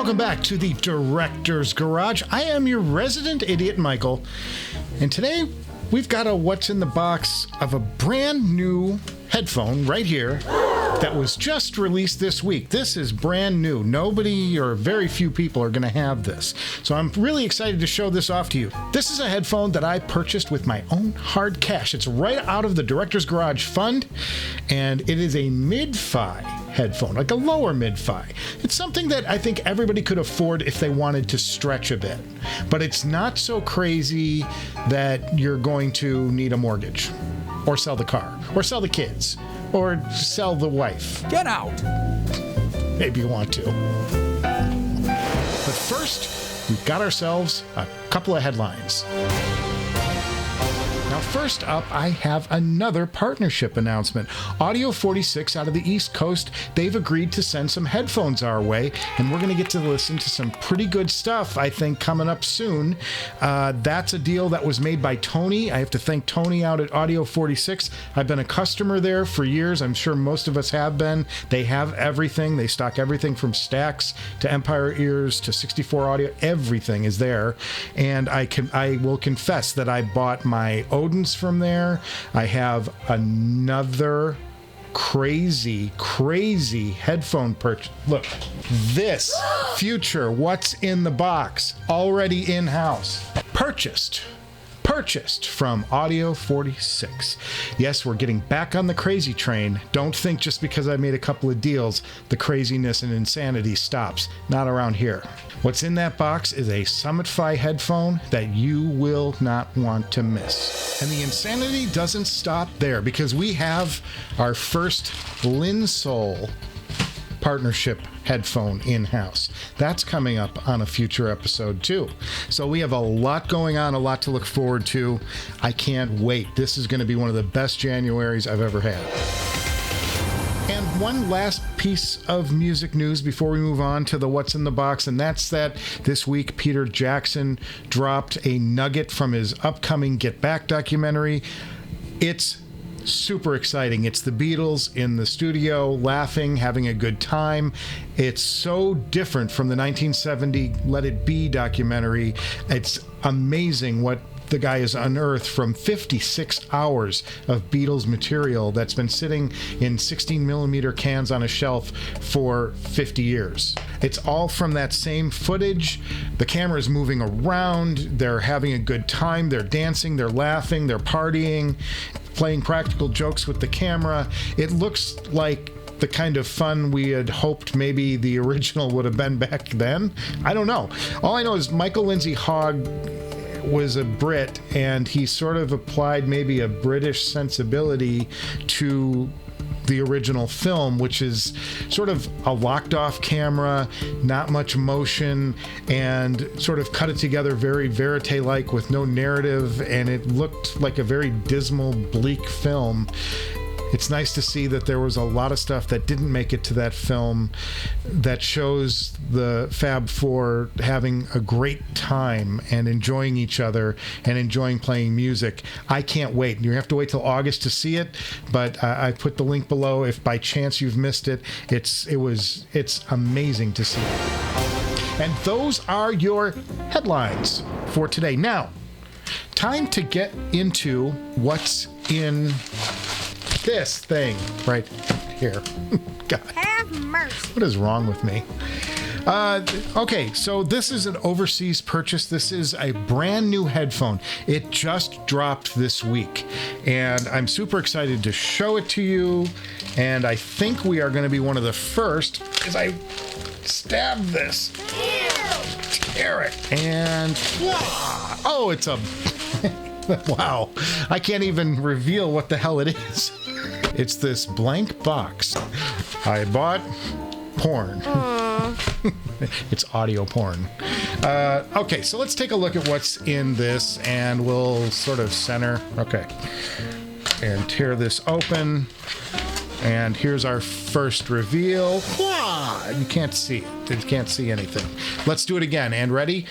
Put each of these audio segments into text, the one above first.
Welcome back to the Director's Garage. I am your resident idiot, Michael, and today we've got a what's in the box of a brand new headphone right here that was just released this week. This is brand new. Nobody or very few people are going to have this. So I'm really excited to show this off to you. This is a headphone that I purchased with my own hard cash. It's right out of the Director's Garage Fund, and it is a mid-fi headphone, like a lower mid-fi. It's something that I think everybody could afford if they wanted to stretch a bit. But it's not so crazy that you're going to need a mortgage, or sell the car, or sell the kids, or sell the wife. Get out! Maybe you want to. But first, we've got ourselves a couple of headlines. Now, first up, I have another partnership announcement. Audio 46 out of the East Coast, they've agreed to send some headphones our way, and we're going to get to listen to some pretty good stuff, I think, coming up soon. That's a deal that was made by Tony. I have to thank Tony out at Audio 46. I've been a customer there for years. I'm sure most of us have been. They have everything. They stock everything from Stax to Empire Ears to 64 Audio. Everything is there. And I will confess that I bought my Odins from there. I have another crazy headphone purchase. Look, this future what's in the box, already in-house, purchased from Audio 46. Yes, we're getting back on the crazy train. Don't think just because I made a couple of deals, the craziness and insanity stops. Not around here. What's in that box is a Summit-Fi headphone that you will not want to miss. And the insanity doesn't stop there, because we have our first Linsoul partnership headphone in-house. That's coming up on a future episode too. So we have a lot going on, a lot to look forward to. I can't wait. This is going to be one of the best Januaries I've ever had. And one last piece of music news before we move on to the what's in the box, and that's that this week Peter Jackson dropped a nugget from his upcoming Get Back documentary. It's super exciting. It's the Beatles in the studio, laughing, having a good time. It's so different from the 1970 Let It Be documentary. It's amazing what the guy has unearthed from 56 hours of Beatles material that's been sitting in 16mm cans on a shelf for 50 years. It's all from that same footage. The camera is moving around. They're having a good time. They're dancing. They're laughing. They're partying, playing practical jokes with the camera. It looks like the kind of fun we had hoped maybe the original would have been back then. I don't know. All I know is Michael Lindsay Hogg was a Brit, and he sort of applied maybe a British sensibility to the original film, which is sort of a locked off camera, not much motion, and sort of cut it together very verite-like with no narrative, and it looked like a very dismal, bleak film. It's nice to see that there was a lot of stuff that didn't make it to that film that shows the Fab Four having a great time and enjoying each other and enjoying playing music. I can't wait. You have to wait till August to see it, but I put the link below if by chance you've missed it. It's amazing to see. And those are your headlines for today. Now, time to get into what's in this thing right here. God. Have mercy. What is wrong with me? Okay, so this is an overseas purchase. This is a brand new headphone. It just dropped this week, and I'm super excited to show it to you. And I think we are going to be one of the first, as I stab this. Tear it. And oh, it's a wow. I can't even reveal what the hell it is. It's this blank box. I bought porn. It's audio porn. Okay, so let's take a look at what's in this, and we'll sort of center. Okay. And tear this open. And here's our first reveal. You can't see it. You can't see anything. Let's do it again. And ready?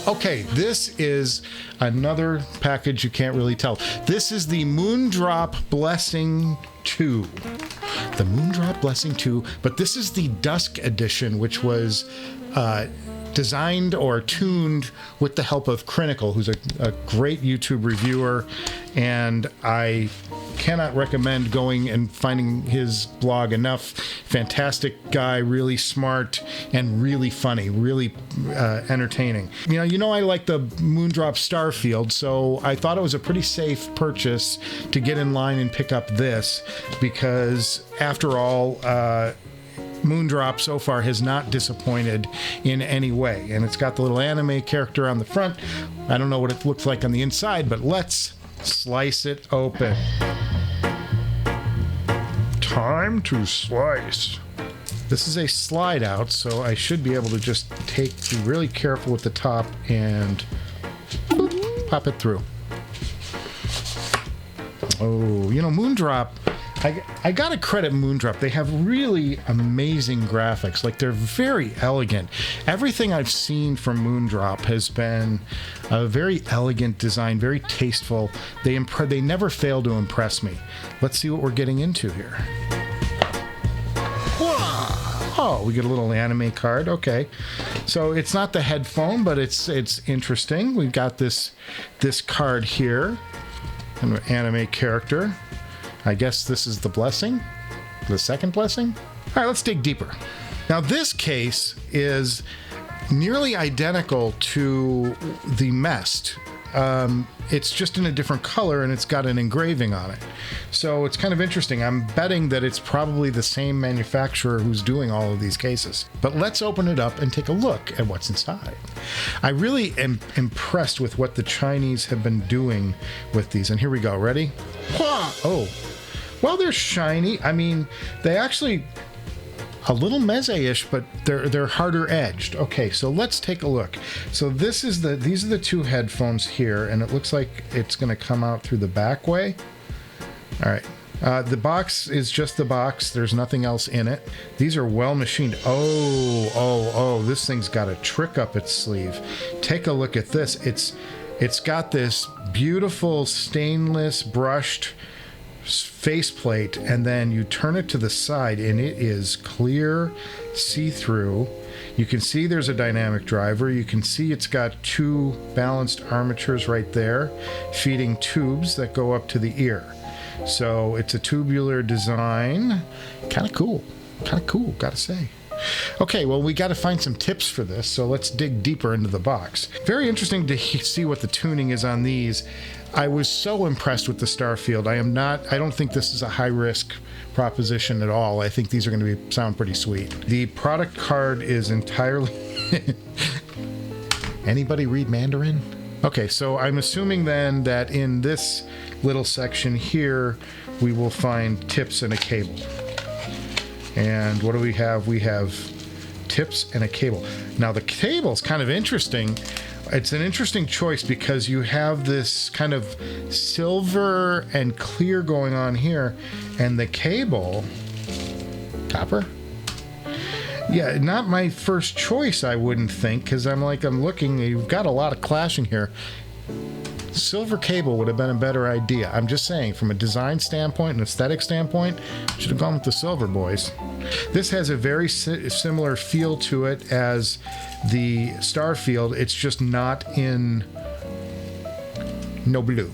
Okay, this is another package you can't really tell. This is the Moondrop Blessing 2. the Moondrop Blessing 2, but this is the Dusk edition, which was designed or tuned with the help of Crinacle, who's a great YouTube reviewer, and I cannot recommend going and finding his blog enough. Fantastic guy, really smart, and really funny, really entertaining. You know I like the Moondrop Starfield, so I thought it was a pretty safe purchase to get in line and pick up this, because after all, Moondrop so far has not disappointed in any way, and it's got the little anime character on the front. I don't know what it looks like on the inside, but let's slice it open. Time to slice. This is a slide out, so I should be able to just be really careful with the top and boop, pop it through. Oh, Moondrop, I gotta credit Moondrop. They have really amazing graphics. Like, they're very elegant. Everything I've seen from Moondrop has been a very elegant design, very tasteful. They never fail to impress me. Let's see what we're getting into here. Oh, we get a little anime card. Okay, so it's not the headphone, but it's interesting. We've got this card here, an anime character. I guess this is the blessing, the second blessing. All right, let's dig deeper. Now, this case is nearly identical to the Mest. It's just in a different color, and it's got an engraving on it. So it's kind of interesting. I'm betting that it's probably the same manufacturer who's doing all of these cases. But let's open it up and take a look at what's inside. I really am impressed with what the Chinese have been doing with these. And here we go. Ready? Oh. Well, they're shiny. I mean, they actually a little meze-ish, but they're harder edged. Okay, so let's take a look. So these are the two headphones here, and it looks like it's going to come out through the back way. All right. The box is just the box. There's nothing else in it. These are well machined. Oh, this thing's got a trick up its sleeve. Take a look at this. It's got this beautiful stainless brushed faceplate, and then you turn it to the side and it is clear, see-through. You can see there's a dynamic driver. You can see it's got two balanced armatures right there, feeding tubes that go up to the ear. So it's a tubular design. Kind of cool, gotta say. Okay, well, we got to find some tips for this, so let's dig deeper into the box. Very interesting to see what the tuning is on these. I was so impressed with the Starfield. I don't think this is a high-risk proposition at all. I think these are going to sound pretty sweet. The product card is entirely... Anybody read Mandarin? Okay, so I'm assuming then that in this little section here, we will find tips and a cable. And what do we have? We have tips and a cable. Now, the cable's kind of interesting. It's an interesting choice because you have this kind of silver and clear going on here, and the cable, copper? Yeah, not my first choice, I wouldn't think, because I'm looking, you've got a lot of clashing here. Silver cable would have been a better idea. I'm just saying, from a design standpoint, an aesthetic standpoint, should have gone with the silver, boys. This has a very similar feel to it as the Starfield. It's just not in no blue.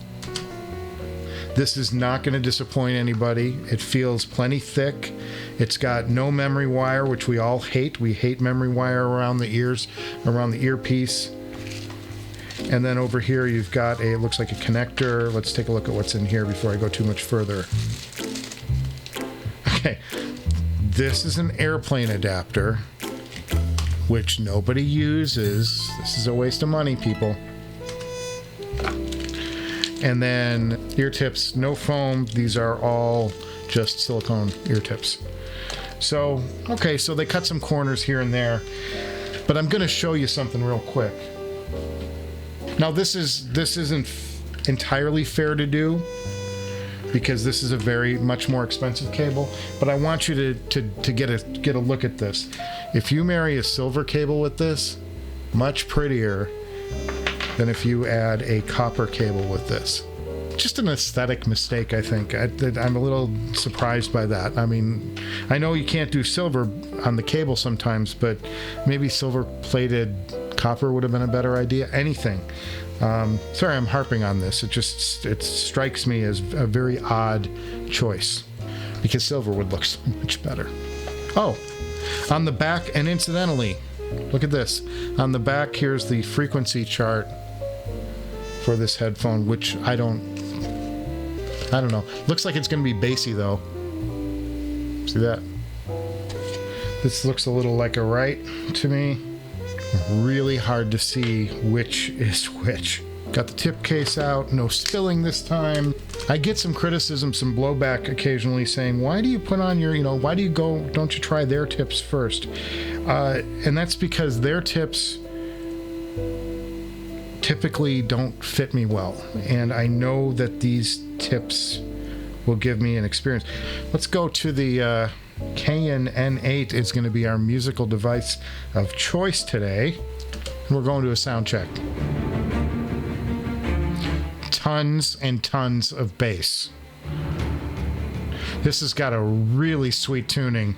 This is not going to disappoint anybody. It feels plenty thick. It's got no memory wire, which we all hate. We hate memory wire around the ears, around the earpiece. And then over here you've got it looks like a connector. Let's take a look at what's in here before I go too much further. Okay, this is an airplane adapter, which nobody uses. This is a waste of money, people. And then ear tips, no foam. These are all just silicone ear tips. So, okay, so they cut some corners here and there, but I'm going to show you something real quick. Now, this isn't entirely fair to do because this is a very much more expensive cable, but I want you to get a look at this. If you marry a silver cable with this, much prettier than if you add a copper cable with this. just an aesthetic mistake, I think. I'm a little surprised by that. I mean, I know you can't do silver on the cable sometimes, but maybe silver-plated copper would have been a better idea. Anything. Sorry, I'm harping on this. It strikes me as a very odd choice because silver would look so much better. Oh, on the back, and incidentally, look at this. On the back, here's the frequency chart for this headphone, which I don't know. Looks like it's going to be bassy though. See that? This looks a little like a right to me. Really hard to see which is which. Got the tip case out, no spilling this time. I get some criticism, some blowback occasionally saying, why do you put on your, why do you go, don't you try their tips first? And that's because their tips typically don't fit me well. And I know that these tips will give me an experience. Let's go to the Canon N8 is going to be our musical device of choice today. And we're going to a sound check. Tons and tons of bass. This has got a really sweet tuning.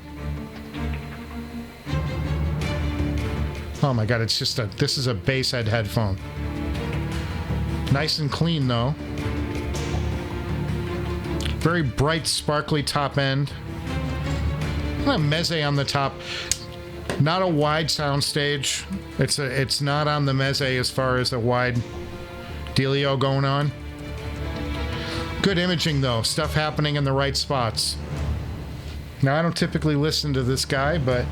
Oh my god, it's just this is a bass head headphone. Nice and clean though. Very bright, sparkly top end. A meze on the top. Not a wide sound stage. It's not on the meze as far as a wide dealio going on. Good imaging though, stuff happening in the right spots. Now I don't typically listen to this guy, but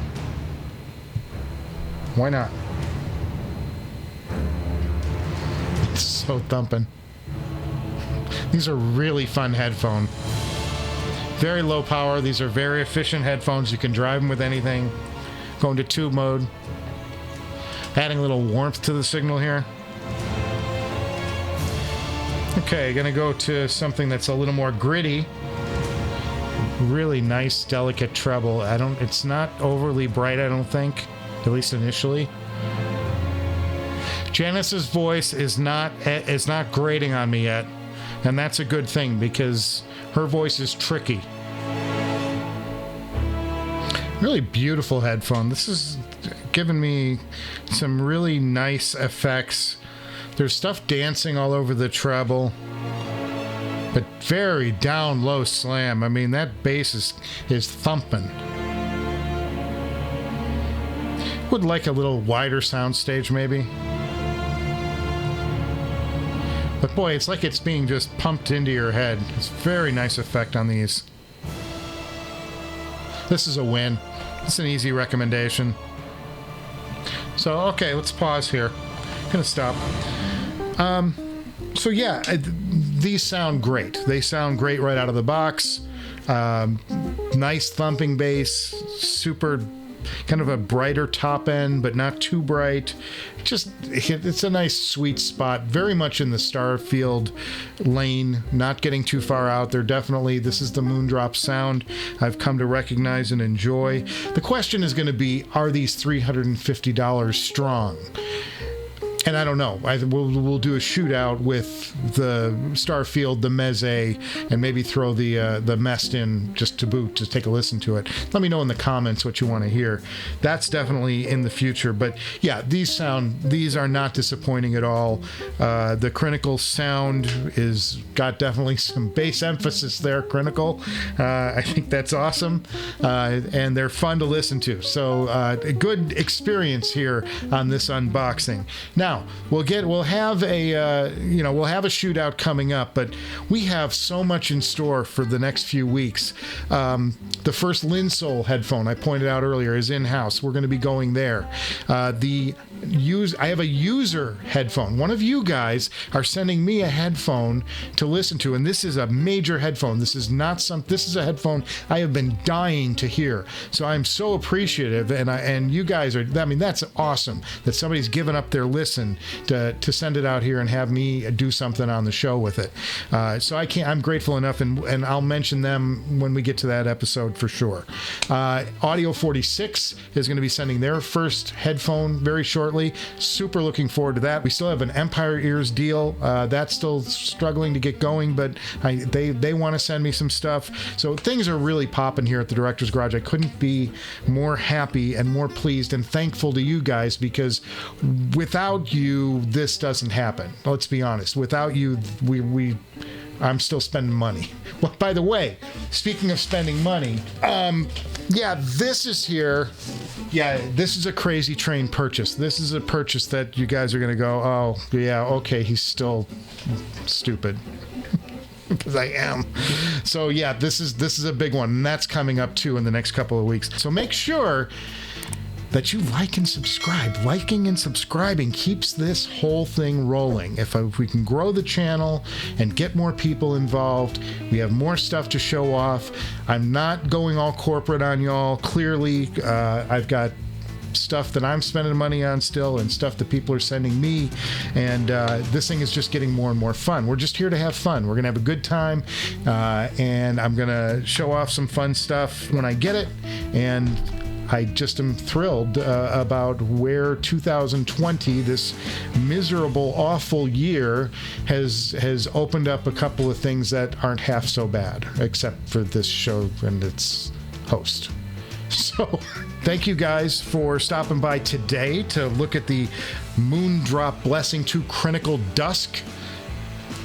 why not? It's so thumping. These are really fun headphones. Very low power. These are very efficient headphones. You can drive them with anything. Going to tube mode. Adding a little warmth to the signal here. Okay, gonna go to something that's a little more gritty. Really nice, delicate treble. It's not overly bright, I don't think. At least initially. Janice's voice is not grating on me yet. And that's a good thing because her voice is tricky. Really beautiful headphone. This is giving me some really nice effects. There's stuff dancing all over the treble, but very down low slam. I mean, that bass is thumping. Would like a little wider soundstage maybe. But boy, it's like it's being just pumped into your head. It's a very nice effect on these. This is a win. It's an easy recommendation. So, okay, let's pause here. I'm gonna stop. So yeah, these sound great. They sound great right out of the box. Nice thumping bass, super kind of a brighter top end, but not too bright. It's a nice sweet spot, very much in the Starfield lane, not getting too far out there. Definitely, this is the Moondrop sound I've come to recognize and enjoy. The question is going to be, are these $350 strong? And I don't know. We'll do a shootout with the Starfield, the Meze, and maybe throw the Mest in just to boot, to take a listen to it. Let me know in the comments what you want to hear. That's definitely in the future. But yeah, these are not disappointing at all. The Crinacle sound is got definitely some bass emphasis there. Crinacle, I think that's awesome, and they're fun to listen to. So a good experience here on this unboxing. Now, we'll have a shootout coming up, but we have so much in store for the next few weeks. The first Linsoul headphone I pointed out earlier is in-house. We're going to be going there. I have a user headphone. One of you guys are sending me a headphone to listen to, and this is a major headphone. This is a headphone I have been dying to hear. So I'm so appreciative, and you guys are. I mean, that's awesome that somebody's given up their listen listen to send it out here and have me do something on the show with it. So I'm grateful enough, and I'll mention them when we get to that episode for sure. Audio 46 is going to be sending their first headphone very shortly. Super looking forward to that. We still have an Empire Ears deal. That's still struggling to get going, but they want to send me some stuff. So things are really popping here at the Director's Garage. I couldn't be more happy and more pleased and thankful to you guys, because without you, this doesn't happen. Let's be honest. Without you, I'm still spending money. Well, by the way, speaking of spending money, this is here. Yeah, this is a crazy train purchase. This is a purchase that you guys are going to go, oh, yeah, okay, he's still stupid. Because I am. So yeah, this is a big one, and that's coming up too in the next couple of weeks. So make sure that you like and subscribe. Liking and subscribing keeps this whole thing rolling. If we can grow the channel and get more people involved, we have more stuff to show off. I'm not going all corporate on y'all. Clearly, I've got stuff that I'm spending money on still, and stuff that people are sending me, and this thing is just getting more and more fun. We're just here to have fun. We're gonna have a good time, and I'm gonna show off some fun stuff when I get it, and I just am thrilled about where 2020, this miserable, awful year, has opened up a couple of things that aren't half so bad, except for this show and its host. So thank you guys for stopping by today to look at the Moondrop Blessing 2 Crinacle Dusk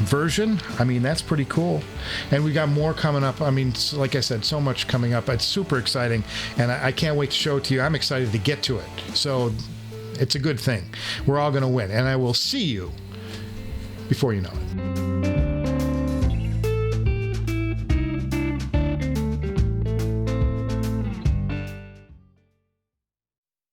version. I mean, that's pretty cool. And we got more coming up. I mean, like I said, so much coming up. It's super exciting, and I can't wait to show it to you. I'm excited to get to it. So it's a good thing. We're all going to win, and I will see you before you know it.